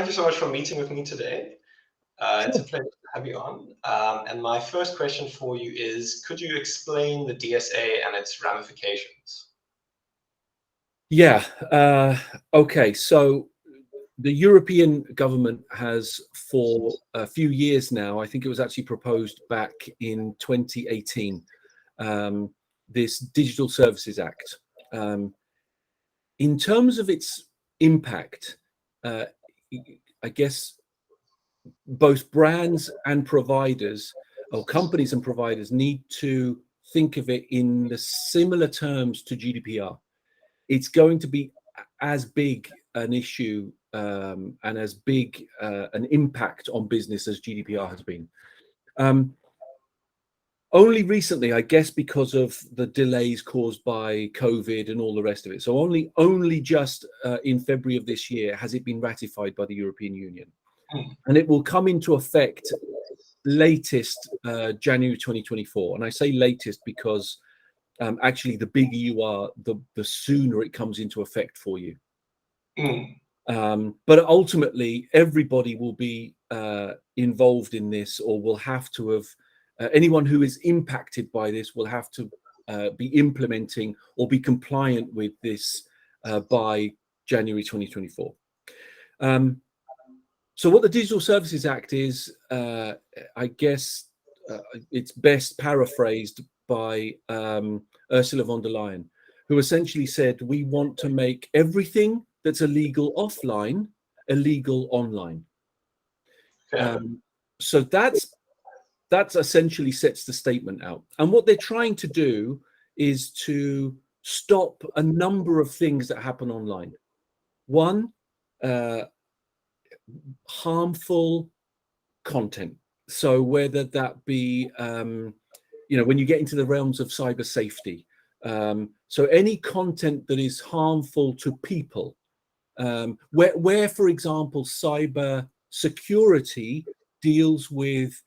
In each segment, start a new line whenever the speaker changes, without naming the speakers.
thank you so much for meeting with me today. It's a pleasure to have you on. And my first question for you is, could you explain the DSA and its ramifications?
Yeah. Okay. So the European government has, for a few years now, I think it was actually proposed back in 2018, this Digital Services Act. In terms of its impact, I guess both brands and providers, or companies and providers, need to think of it in the similar terms to GDPR. It's going to be as big an issue and as big an impact on business as GDPR has been. Only recently, I guess, because of the delays caused by COVID and all the rest of it. So only just in February of this year has it been ratified by the European Union. And it will come into effect latest January 2024. And I say latest because actually the bigger you are, the sooner it comes into effect for you. But ultimately, everybody will be involved in this, or will have to have, anyone who is impacted by this will have to be implementing or be compliant with this by January 2024. So what the Digital Services Act is, I guess it's best paraphrased by Ursula von der Leyen, who essentially said, we want to make everything that's illegal offline illegal online. So that essentially sets the statement out. And what they're trying to do is to stop a number of things that happen online. One, harmful content. So whether that be, when you get into the realms of cyber safety, so any content that is harmful to people, where, for example, cyber security deals with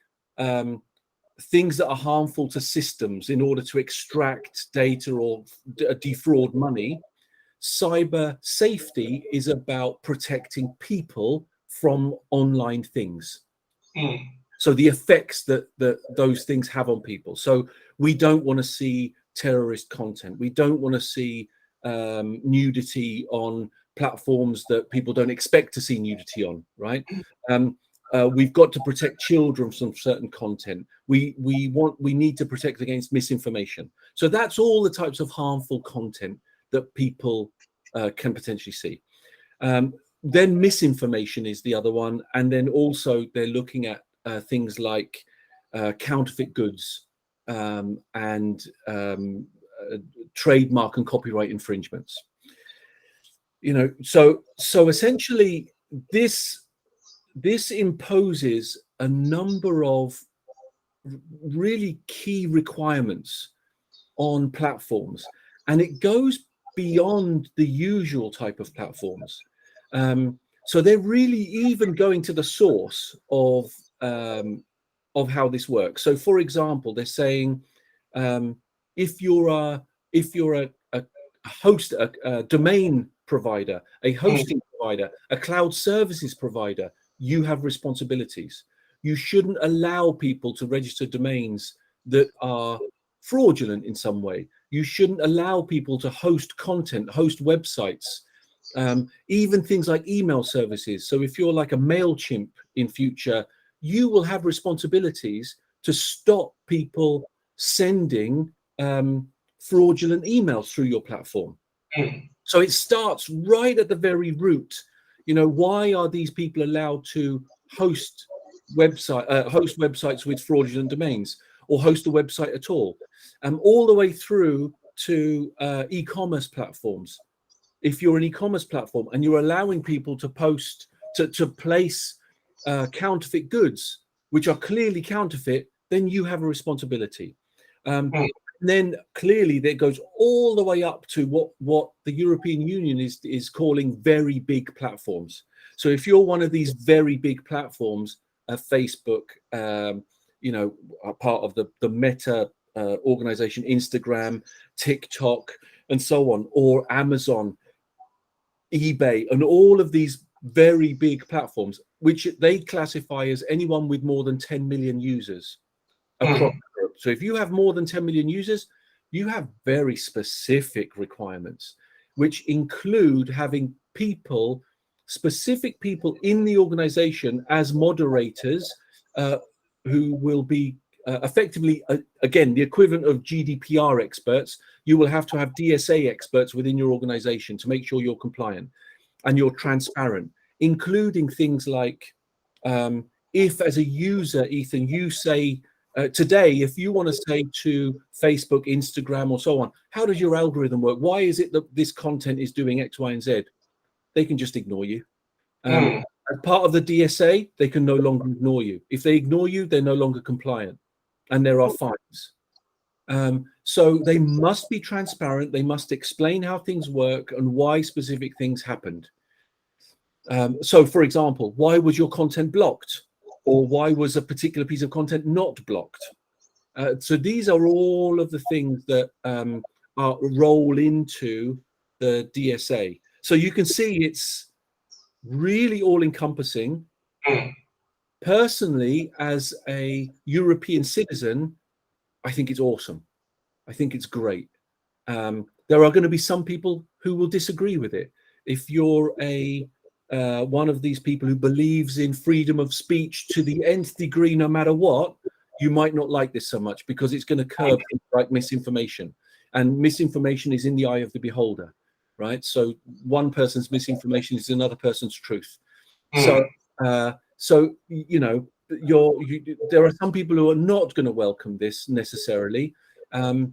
things that are harmful to systems in order to extract data or defraud money. Cyber safety is about protecting people from online things. So the effects that those things have on people. So we don't want to see terrorist content. We don't want to see nudity on platforms that people don't expect to see nudity on, right? We've got to protect children from certain content. We need to protect against misinformation. So that's all the types of harmful content that people can potentially see. Then misinformation is the other one, and then also they're looking at things like counterfeit goods and trademark and copyright infringements. So essentially this imposes a number of really key requirements on platforms, and it goes beyond the usual type of platforms. So they're really even going to the source of how this works. So, for example, they're saying if you're a host, a domain provider, a hosting provider, a cloud services provider, you have responsibilities. You shouldn't allow people to register domains that are fraudulent in some way. You shouldn't allow people to host content, host websites, even things like email services. So if you're like a MailChimp in future, you will have responsibilities to stop people sending fraudulent emails through your platform. So it starts right at the very root. Why are these people allowed to host websites with fraudulent domains, or host a website at all the way through to e-commerce platforms? If you're an e-commerce platform and you're allowing people to post, to place counterfeit goods, which are clearly counterfeit, then you have a responsibility. Then clearly that goes all the way up to what the European Union is calling very big platforms. So if you're one of these very big platforms, Facebook, are part of the Meta organization, Instagram, TikTok, and so on, or Amazon, eBay, and all of these very big platforms, which they classify as anyone with more than 10 million users across Europe. So if you have more than 10 million users, you have very specific requirements, which include having people, specific people in the organization as moderators, who will be effectively, again, the equivalent of GDPR experts. You will have to have DSA experts within your organization to make sure you're compliant and you're transparent, including things like, if as a user, Ethan, you say, today, if you want to say to Facebook, Instagram, or so on, how does your algorithm work? Why is it that this content is doing X, Y, and Z? They can just ignore you. As part of the DSA, they can no longer ignore you. If they ignore you, they're no longer compliant, and there are fines. So they must be transparent. They must explain how things work and why specific things happened. So, for example, why was your content blocked? Or why was a particular piece of content not blocked? So these are all of the things that roll into the DSA. So you can see it's really all-encompassing. Personally, as a European citizen, I think it's awesome. I think it's great. There are going to be some people who will disagree with it. If you're one of these people who believes in freedom of speech to the nth degree, no matter what, you might not like this so much, because it's going to curb things like misinformation, and misinformation is in the eye of the beholder, right? So one person's misinformation is another person's truth. So you know, there are some people who are not going to welcome this necessarily, and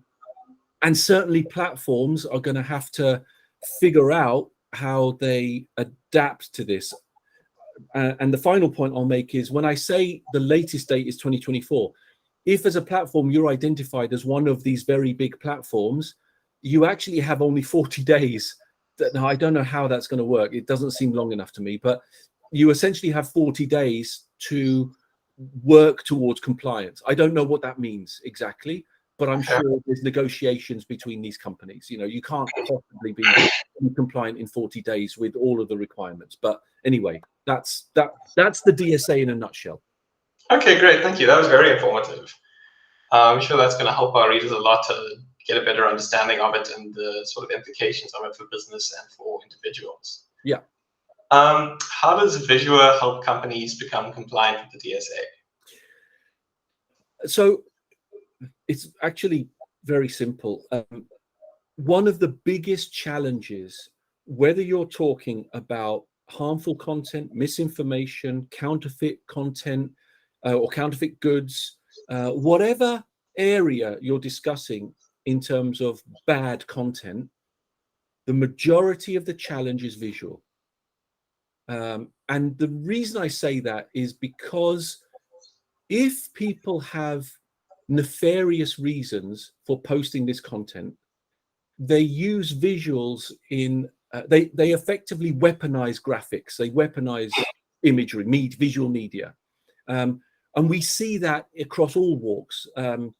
certainly platforms are going to have to figure out how they adapt to this. And the final point I'll make is, when I say the latest date is 2024, if as a platform you're identified as one of these very big platforms, you actually have only 40 days. Now, I don't know how that's going to work. It doesn't seem long enough to me, but you essentially have 40 days to work towards compliance. I don't know what that means exactly, but I'm sure there's negotiations between these companies. You know, you can't possibly be compliant in 40 days with all of the requirements. But anyway, that's the DSA in a nutshell.
Okay, great. Thank you. That was very informative. I'm sure that's going to help our readers a lot to get a better understanding of it and the sort of implications of it for business and for individuals.
Yeah.
How does VISUA help companies become compliant with the DSA?
So it's actually very simple. One of the biggest challenges, whether you're talking about harmful content, misinformation, counterfeit content, or counterfeit goods, whatever area you're discussing in terms of bad content, the majority of the challenge is visual. And the reason I say that is because if people have nefarious reasons for posting this content, they use visuals in, they effectively weaponize graphics, they weaponize imagery, visual media. And we see that across all walks.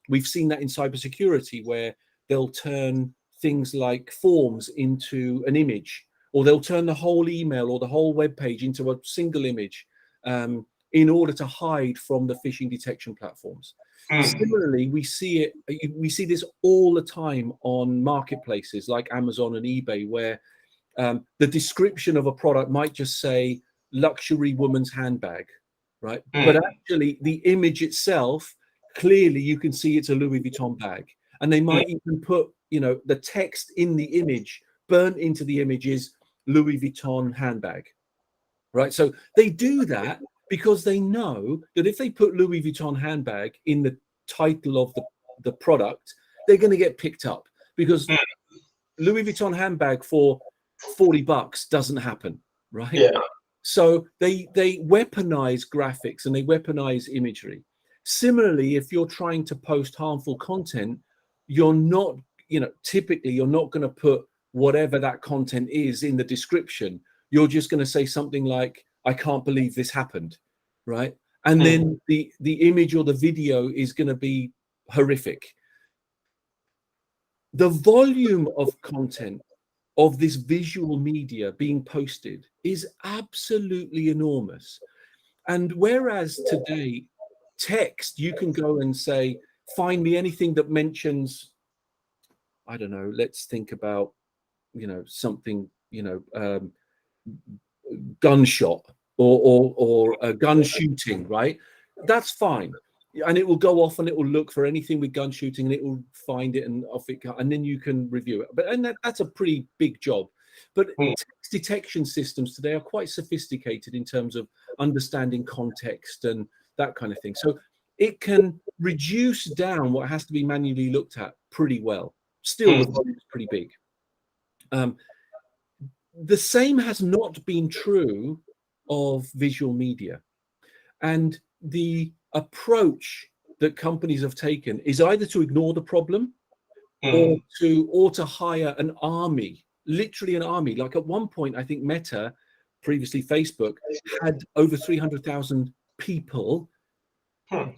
We've seen that in cybersecurity, where they'll turn things like forms into an image, or they'll turn the whole email or the whole web page into a single image, in order to hide from the phishing detection platforms. Similarly, we see this all the time on marketplaces like Amazon and eBay, where the description of a product might just say luxury woman's handbag, right? But actually the image itself, clearly you can see it's a Louis Vuitton bag. And they might even put, you know, the text in the image, burnt into the image, is Louis Vuitton handbag, right? So they do that because they know that if they put Louis Vuitton handbag in the title of the product, they're going to get picked up, because Louis Vuitton handbag for $40 doesn't happen, right?
Yeah.
So they weaponize graphics and they weaponize imagery. Similarly, if you're trying to post harmful content, you're not, you know, typically you're not going to put whatever that content is in the description. You're just going to say something like, I can't believe this happened, right? And then the image or the video is going to be horrific. The volume of content of this visual media being posted is absolutely enormous. And whereas today, text, you can go and say, find me anything that mentions, I don't know, let's think about, something, gunshot or a gun shooting, right? That's fine. And it will go off and it will look for anything with gun shooting and it will find it and off it, and then you can review it. But that's a pretty big job. But text detection systems today are quite sophisticated in terms of understanding context and that kind of thing. So it can reduce down what has to be manually looked at pretty well. Still, the volume is pretty big. The same has not been true of visual media. And the approach that companies have taken is either to ignore the problem or to hire an army, literally an army. Like at one point, I think Meta, previously Facebook, had over 300,000 people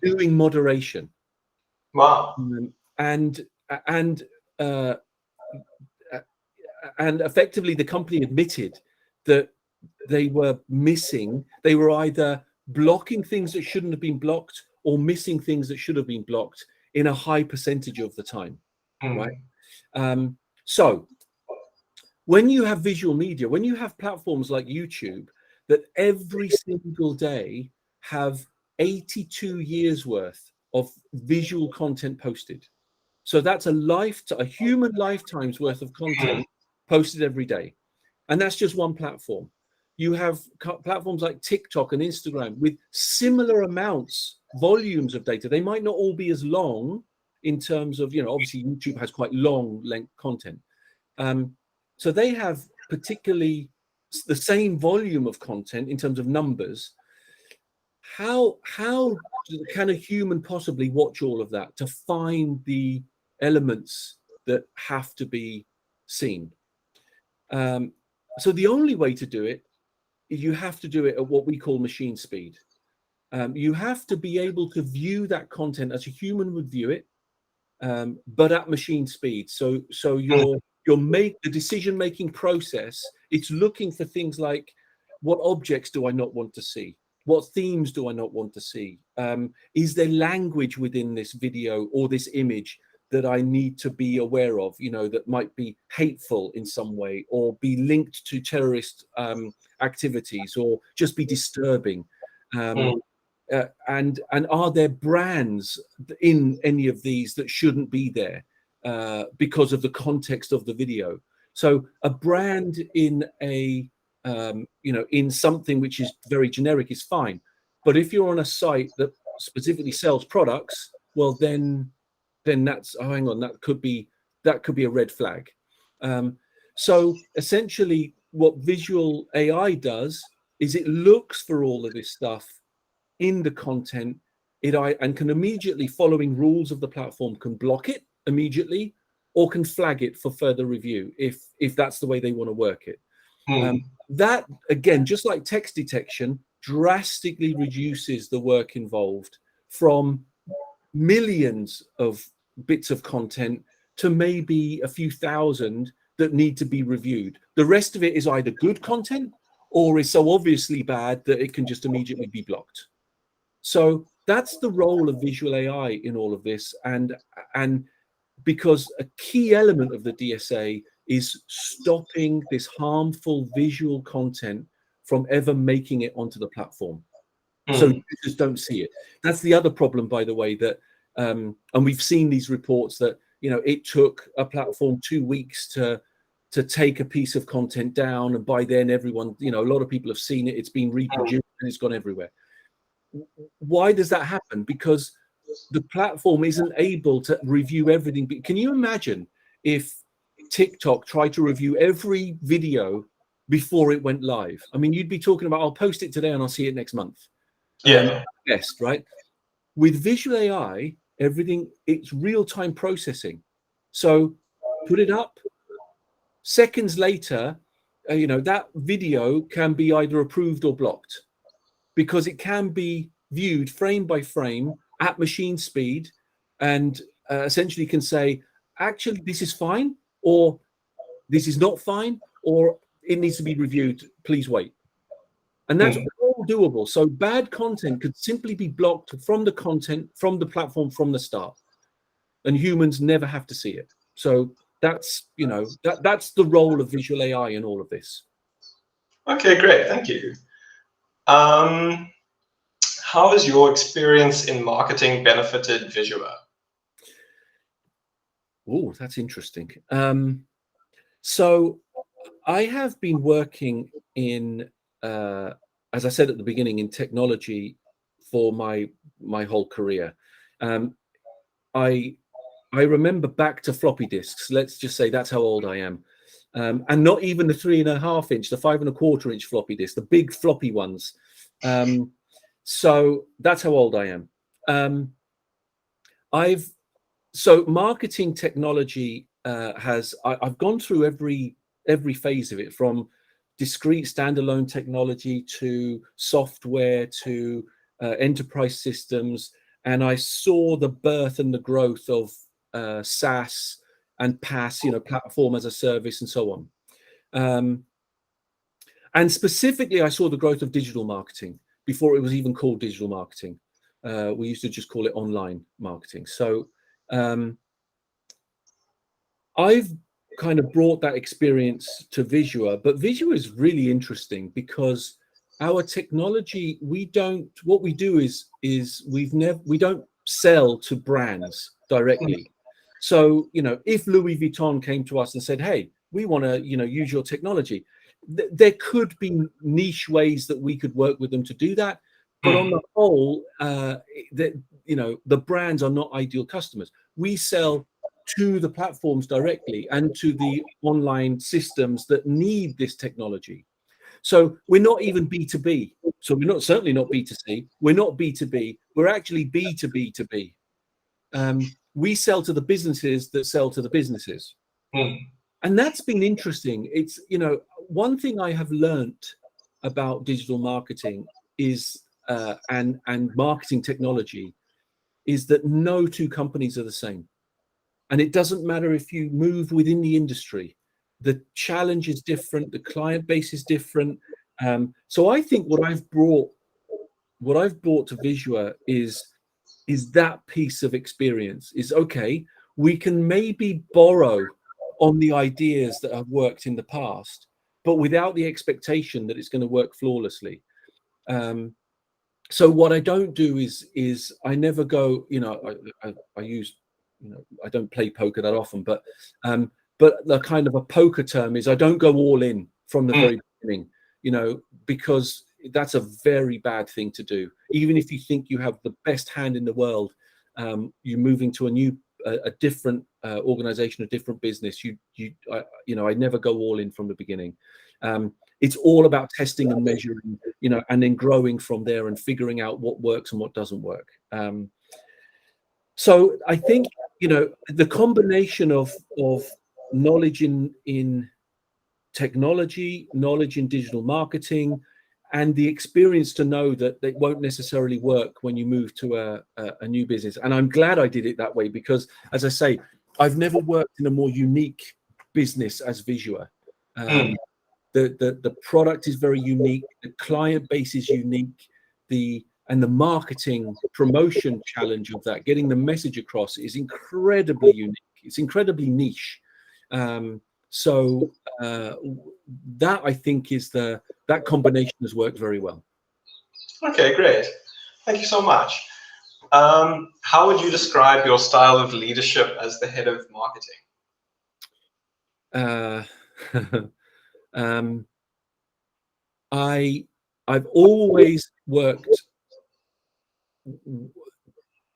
doing moderation.
Wow.
And effectively the company admitted that they were either blocking things that shouldn't have been blocked or missing things that should have been blocked in a high percentage of the time, right? So when you have visual media, when you have platforms like YouTube that every single day have 82 years worth of visual content posted, so that's a human lifetime's worth of content posted every day. And that's just one platform. You have platforms like TikTok and Instagram with similar volumes of data. They might not all be as long in terms of, obviously YouTube has quite long length content. So they have particularly the same volume of content in terms of numbers. How can a human possibly watch all of that to find the elements that have to be seen? So the only way to do it is you have to do it at what we call machine speed. You have to be able to view that content as a human would view it, but at machine speed. So the decision-making process, it's looking for things like, what objects do I not want to see? What themes do I not want to see? Is there language within this video or this image that I need to be aware of, that might be hateful in some way or be linked to terrorist activities or just be disturbing? And are there brands in any of these that shouldn't be there because of the context of the video? So a brand in in something which is very generic is fine, but if you're on a site that specifically sells products, well then that's, hang on, that could be a red flag. So essentially what visual AI does is it looks for all of this stuff in the content, and can immediately, following rules of the platform, can block it immediately or can flag it for further review if that's the way they want to work it. That, again, just like text detection, drastically reduces the work involved from millions of bits of content to maybe a few thousand that need to be reviewed. The rest of it is either good content or is so obviously bad that it can just immediately be blocked. So that's the role of visual AI in all of this. And because a key element of the DSA is stopping this harmful visual content from ever making it onto the platform. So users don't see it. That's the other problem, by the way, that and we've seen these reports that it took a platform 2 weeks to take a piece of content down, and by then everyone, a lot of people have seen it. It's been reproduced and it's gone everywhere. Why does that happen? Because the platform isn't able to review everything. Can you imagine if TikTok tried to review every video before it went live? I mean, you'd be talking about, I'll post it today and I'll see it next month. Best, right? With visual AI, everything, it's real-time processing. So put it up, seconds later, that video can be either approved or blocked, because it can be viewed frame by frame at machine speed, and essentially can say, actually, this is fine, or this is not fine, or it needs to be reviewed, please wait. And that's all doable. So bad content could simply be blocked from the content, from the platform, from the start, and humans never have to see it. So that's, you know, that's the role of visual AI in all of this.
Okay, great, thank you. How has your experience in marketing benefited VISUA?
Oh, that's interesting. So I have been working in, as I said at the beginning, in technology for my whole career. I remember back to floppy disks. Let's just say that's how old I am. And not even the 3.5 inch, the 5.25 inch floppy disk, the big floppy ones. So that's how old I am. So marketing technology I've gone through every phase of it, from discrete standalone technology to software to enterprise systems, and I saw the birth and the growth of SaaS and PaaS, you know, platform as a service, and so on. And specifically, I saw the growth of digital marketing before it was even called digital marketing. We used to just call it online marketing. So I've kind of brought that experience to VISUA, but VISUA is really interesting because our technology, what we do is we don't sell to brands directly. So, you know, if Louis Vuitton came to us and said, hey, we want to, you know, use your technology, there could be niche ways that we could work with them to do that. But on the whole, you know, the brands are not ideal customers. We sell to the platforms directly and to the online systems that need this technology. So we're not even B2B. So we're certainly not B2C. We're not B2B. We're actually B2B2B. We sell to the businesses that sell to the businesses. And that's been interesting. It's, you know, one thing I have learned about digital marketing is, and marketing technology, is that no two companies are the same. And it doesn't matter if you move within the industry, the challenge is different, the client base is different. So I think what I've brought to VISUA is that piece of experience. Is okay, we can maybe borrow on the ideas that have worked in the past, but without the expectation that it's going to work flawlessly. So what I don't do is I never go, you know, I use, you know, I don't play poker that often, but the kind of a poker term is I don't go all in from the very beginning, you know, because that's a very bad thing to do. Even if you think you have the best hand in the world, you're moving to a different organization, a different business. You know, I never go all in from the beginning. It's all about testing and measuring, you know, and then growing from there and figuring out what works and what doesn't work. So I think, you know, the combination of knowledge in technology, knowledge in digital marketing, and the experience to know that it won't necessarily work when you move to a new business. And I'm glad I did it that way because, as I say, I've never worked in a more unique business as VISUA. The product is very unique. The client base is unique. And the marketing promotion challenge of that, getting the message across, is incredibly unique. It's incredibly niche. So that, I think, is that combination has worked very well.
Okay, great. Thank you so much. How would you describe your style of leadership as the head of marketing?
I've always worked.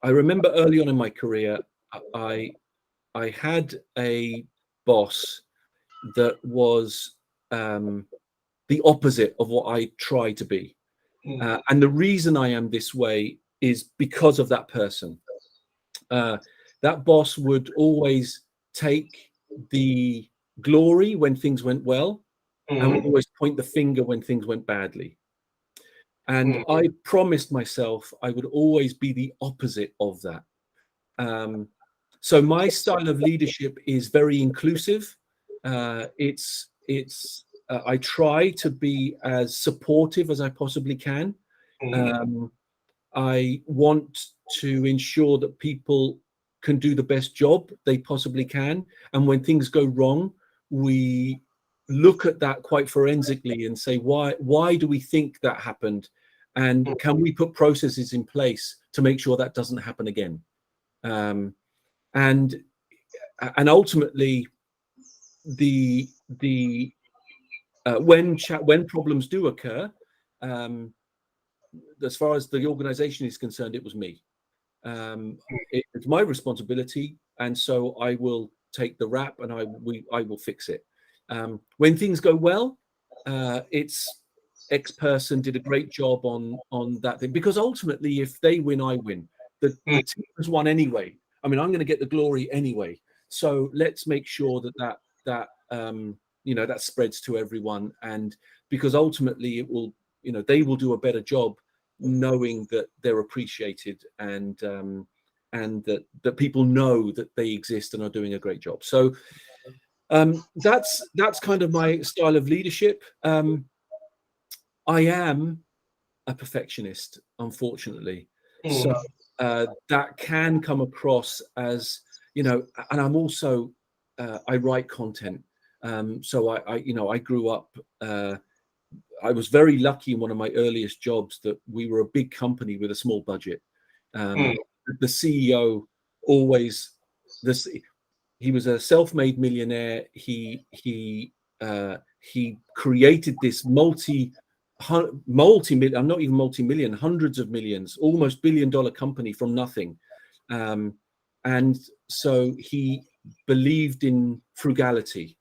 I remember early on in my career, I had a boss that was the opposite of what I try to be. And the reason I am this way is because of that person. That boss would always take the glory when things went well, and would always point the finger when things went badly. And I promised myself I would always be the opposite of that. So my style of leadership is very inclusive. I try to be as supportive as I possibly can. I want to ensure that people can do the best job they possibly can, and when things go wrong, we look at that quite forensically and say, why do we think that happened, and can we put processes in place to make sure that doesn't happen again? And ultimately, when problems do occur, as far as the organization is concerned, it was me. It's my responsibility, and so I will take the rap and I will fix it. When things go well, it's X person did a great job on that thing, because ultimately, if they win, I win. The team has won anyway. I mean, I'm going to get the glory anyway. So let's make sure that that spreads to everyone, and because ultimately it will, they will do a better job knowing that they're appreciated, and that people know that they exist and are doing a great job. So that's kind of my style of leadership. I am a perfectionist, unfortunately. So that can come across as, and I'm also I write content. So I grew up. I was very lucky in one of my earliest jobs that we were a big company with a small budget. The CEO he was a self-made millionaire. He created this multi-million, I'm not even multi-million, hundreds of millions, almost billion-dollar company from nothing. And so he believed in frugality.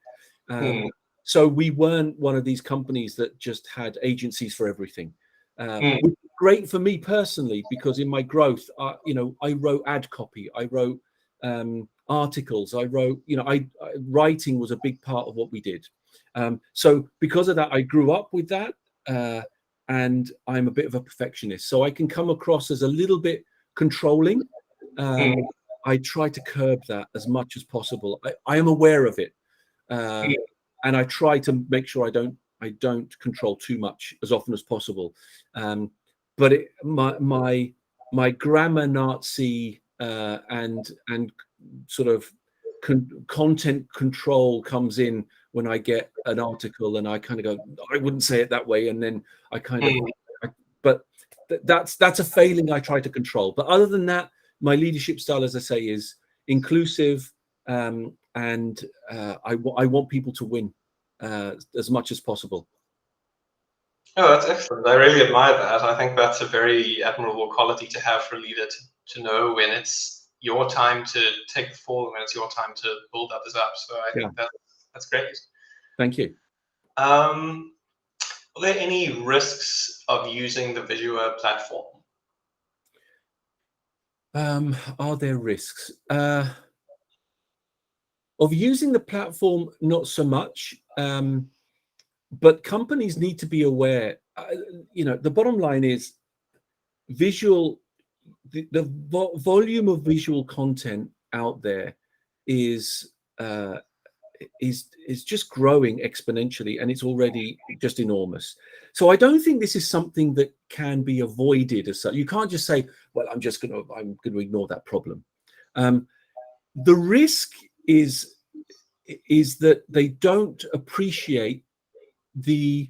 So we weren't one of these companies that just had agencies for everything. Which was great for me personally, because in my growth, I wrote ad copy, I wrote articles, I wrote, writing was a big part of what we did. So because of that, I grew up with that, and I'm a bit of a perfectionist. So I can come across as a little bit controlling. I try to curb that as much as possible. I am aware of it. And I try to make sure I don't control too much as often as possible. But my grammar Nazi and sort of content control comes in when I get an article and I kind of go, I wouldn't say it that way, and then I kind of. But that's a failing I try to control. But other than that, my leadership style, as I say, is inclusive. And I want people to win as much as possible.
Oh, that's excellent. I really admire that. I think that's a very admirable quality to have for a leader, to know when it's your time to take the fall and when it's your time to build others up. So I think that's great.
Thank you.
Are there any risks of using the VISUA platform?
Are there risks? Of using the platform, not so much, but companies need to be aware. The bottom line is the volume of visual content out there is just growing exponentially, and it's already just enormous. So I don't think this is something that can be avoided as such. You can't just say, well, I'm going to ignore that problem. The risk is that they don't appreciate the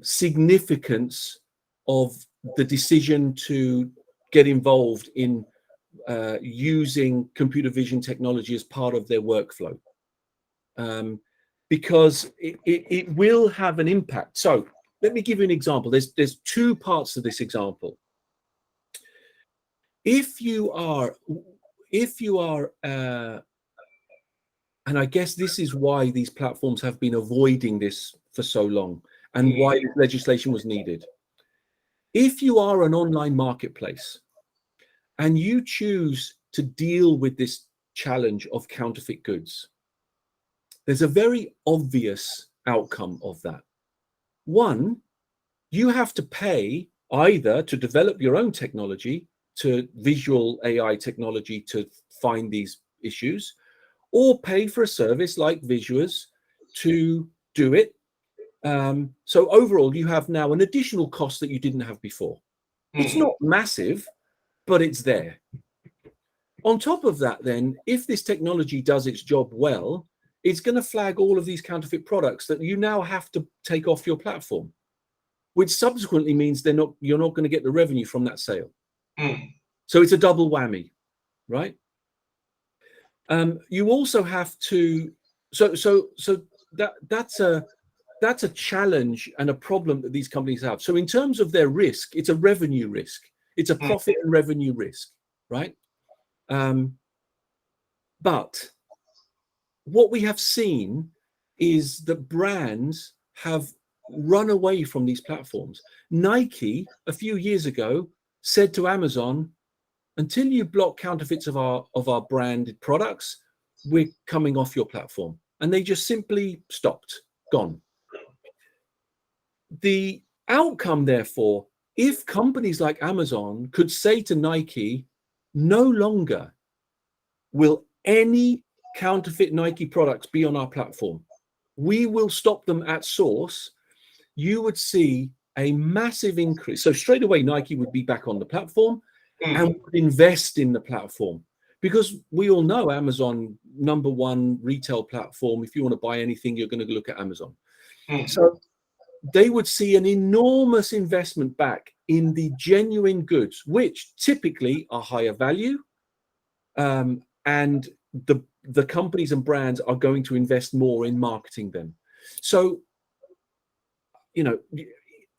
significance of the decision to get involved in using computer vision technology as part of their workflow, because it will have an impact. So let me give you an example. There's two parts to this example. If you are and I guess this is why these platforms have been avoiding this for so long, and why this legislation was needed. If you are an online marketplace and you choose to deal with this challenge of counterfeit goods, there's a very obvious outcome of that. One, you have to pay either to develop your own technology, to visual AI technology to find these issues, or pay for a service like VISUA's to do it. So overall, you have now an additional cost that you didn't have before. It's not massive, but it's there. On top of that, then, if this technology does its job well, it's going to flag all of these counterfeit products that you now have to take off your platform, which subsequently means you're not going to get the revenue from that sale. So it's a double whammy, right? You also have to, that's a challenge and a problem that these companies have. So in terms of their risk, it's a revenue risk. It's a profit and revenue risk, right? But what we have seen is that brands have run away from these platforms. Nike, a few years ago, said to Amazon, until you block counterfeits of our branded products, we're coming off your platform. And they just simply stopped, gone. The outcome, therefore, if companies like Amazon could say to Nike, no longer will any counterfeit Nike products be on our platform, we will stop them at source, you would see a massive increase. So straight away, Nike would be back on the platform and would invest in the platform, because we all know Amazon, #1 retail platform. If you want to buy anything, you're going to look at Amazon. So they would see an enormous investment back in the genuine goods, which typically are higher value, and the companies and brands are going to invest more in marketing them. So, you know,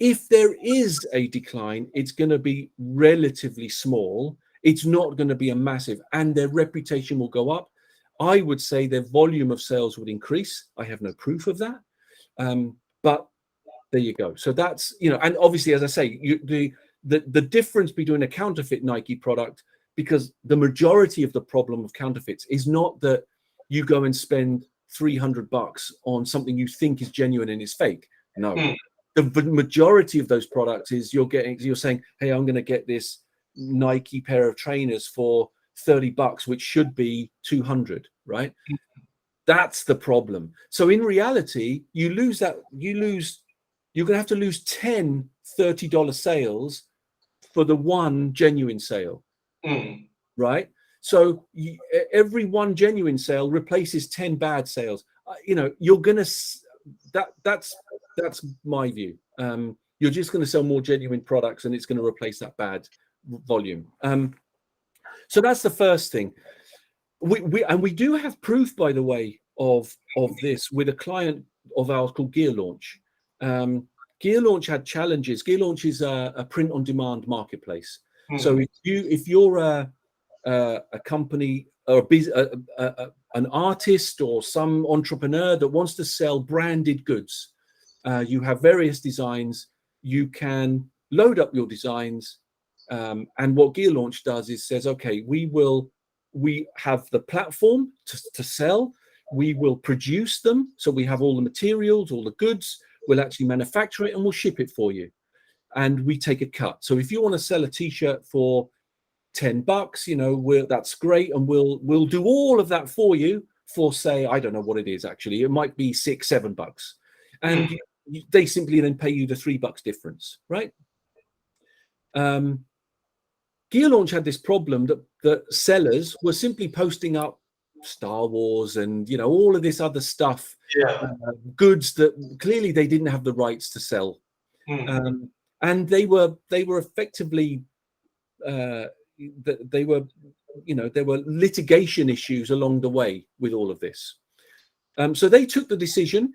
if there is a decline, it's going to be relatively small. It's not going to be a massive, and their reputation will go up. I would say their volume of sales would increase. I have no proof of that, but there you go. So that's, you know, and obviously, as I say, the difference between a counterfeit Nike product, because the majority of the problem of counterfeits is not that you go and spend $300 on something you think is genuine and is fake. No, the majority of those products is you're saying, hey, I'm going to get this Nike pair of trainers for $30, which should be 200, right? That's the problem. So in reality, you're going to have to lose 10 $30 sales for the one genuine sale, right? So every one genuine sale replaces 10 bad sales. You know, you're going to, that's my view. You're just going to sell more genuine products, and it's going to replace that bad volume. So that's the first thing. We do have proof, by the way, of this with a client of ours called Gear Launch. Gear Launch had challenges. Gear Launch is a print-on-demand marketplace. So if you're a company or an artist or some entrepreneur that wants to sell branded goods, you have various designs. You can load up your designs, and what Gear Launch does is says, okay, we have the platform to sell. We will produce them, so we have all the materials, all the goods. We'll actually manufacture it and we'll ship it for you, and we take a cut. So if you want to sell a T-shirt for $10, you know, that's great, and we'll do all of that for you for, say, I don't know what it is actually. It might be $6-7, and they simply then pay you the $3 difference, right? Gear Launch had this problem that sellers were simply posting up Star Wars and, you know, all of this other stuff, goods that clearly they didn't have the rights to sell, and they were effectively there were litigation issues along the way with all of this. So they took the decision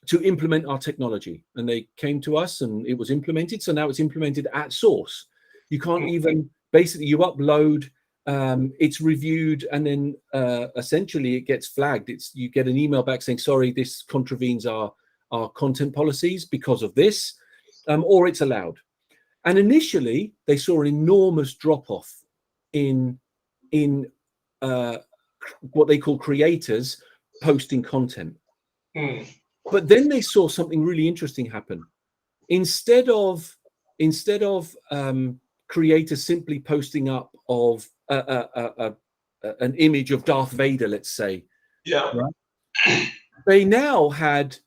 to implement our technology, and they came to us, and it was implemented. So now it's implemented at source. You can't even, basically you upload, it's reviewed, and then essentially it gets flagged. You get an email back saying, sorry, this contravenes our content policies because of this, or it's allowed. And initially they saw an enormous drop off in what they call creators posting content. But then they saw something really interesting happen. Instead of creators simply posting up of a an image of Darth Vader, let's say.
Yeah.
Right? They now had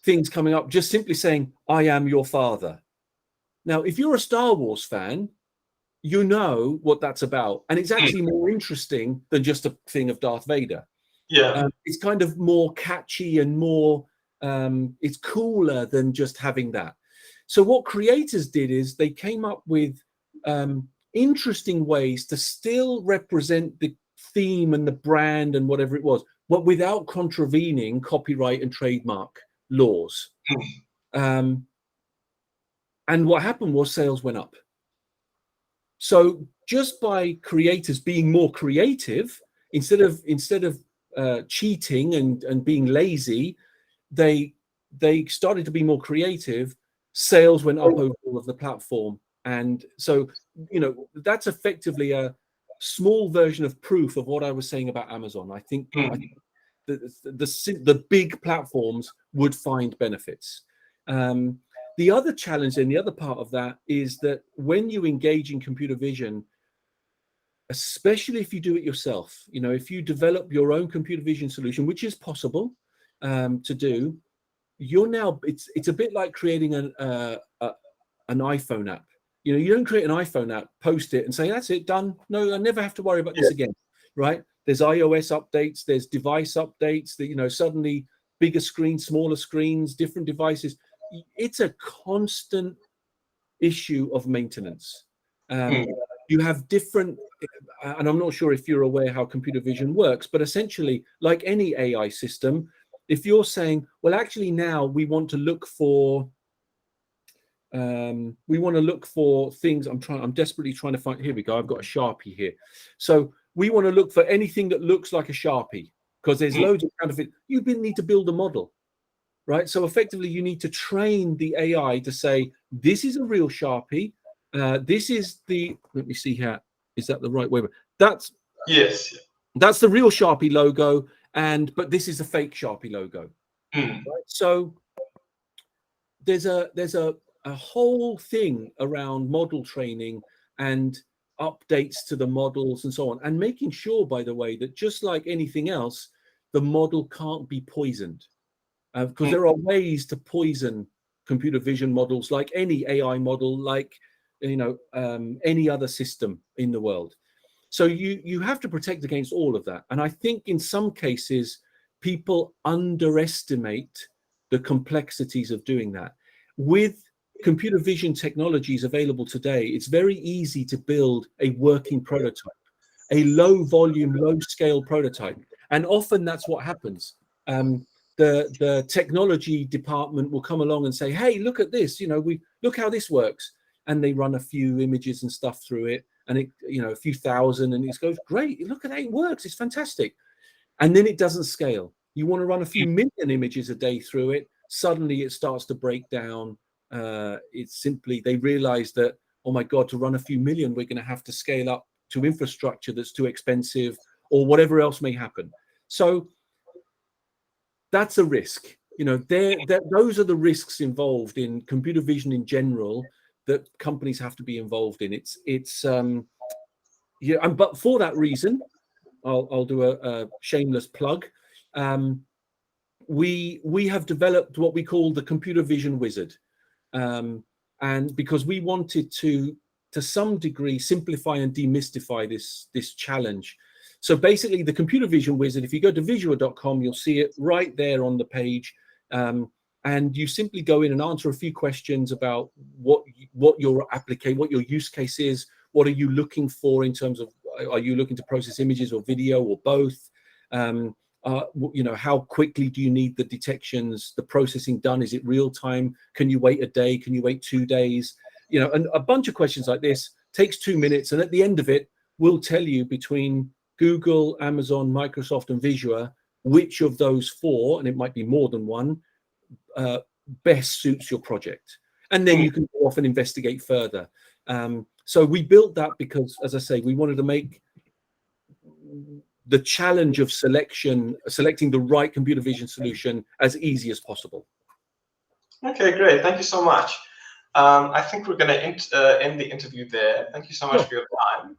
things coming up just simply saying, "I am your father." Now, if you're a Star Wars fan, you know what that's about, and it's actually more interesting than just a thing of Darth Vader.
Yeah.
It's kind of more catchy and more it's cooler than just having that. So what creators did is they came up with interesting ways to still represent the theme and the brand and whatever it was, but without contravening copyright and trademark laws. And what happened was sales went up. So just by creators being more creative, instead of cheating and being lazy, they started to be more creative. Sales went up over all of the platform, and so that's effectively a small version of proof of what I was saying about Amazon. I think the big platforms would find benefits. The other challenge and the other part of that is that when you engage in computer vision, especially if you do it yourself, if you develop your own computer vision solution, which is possible to do, it's a bit like creating an iPhone app. You don't create an iPhone app, post it and say, that's it, done. No, I never have to worry about this again, right? There's iOS updates, there's device updates, that suddenly bigger screens, smaller screens, different devices. It's a constant issue of maintenance. You have different, and I'm not sure if you're aware how computer vision works, but essentially, like any AI system, if you're saying, well, actually now we want to look for things. I'm desperately trying to find. Here we go. I've got a Sharpie here. So we want to look for anything that looks like a Sharpie, because there's loads of counterfeit. You need to build a model, right? So effectively, you need to train the AI to say, this is a real Sharpie. This is the. Let me see here. Is that the right way? That's
yes.
That's the real Sharpie logo, but this is a fake Sharpie logo. Right? So there's a whole thing around model training and updates to the models and so on, and making sure, by the way, that just like anything else, the model can't be poisoned, because there are ways to poison computer vision models, like any AI model, like any other system in the world. So you have to protect against all of that. And I think in some cases, people underestimate the complexities of doing that. With computer vision technologies available today, it's very easy to build a working prototype, a low volume, low scale prototype. And often that's what happens. The technology department will come along and say, hey, look at this, look how this works. And they run a few images and stuff through it, and it, a few thousand, and it goes, great, look at that, it works, it's fantastic. And then it doesn't scale. You want to run a few million images a day through it, suddenly it starts to break down. It's simply, they realize that, oh my God, to run a few million, we're going to have to scale up to infrastructure that's too expensive, or whatever else may happen. So that's a risk. Those are the risks involved in computer vision in general that companies have to be involved in. But for that reason, I'll do a shameless plug. We have developed what we call the computer vision wizard, and because we wanted to some degree simplify and demystify this challenge. So basically, the computer vision wizard, if you go to VISUA.com, you'll see it right there on the page. And you simply go in and answer a few questions about what your application, what your use case is. What are you looking for in terms of, are you looking to process images or video or both? How quickly do you need the detections, the processing done? Is it real time? Can you wait a day? Can you wait 2 days? And a bunch of questions like this takes 2 minutes. And at the end of it, we'll tell you between Google, Amazon, Microsoft, and VISUA, which of those 4, and it might be more than one, best suits your project. And then you can go off and investigate further. So we built that because, as I say, we wanted to make the challenge of selecting the right computer vision solution as easy as possible.
Okay, great. Thank you so much. I think we're going to end the interview there. Thank you so much for your time.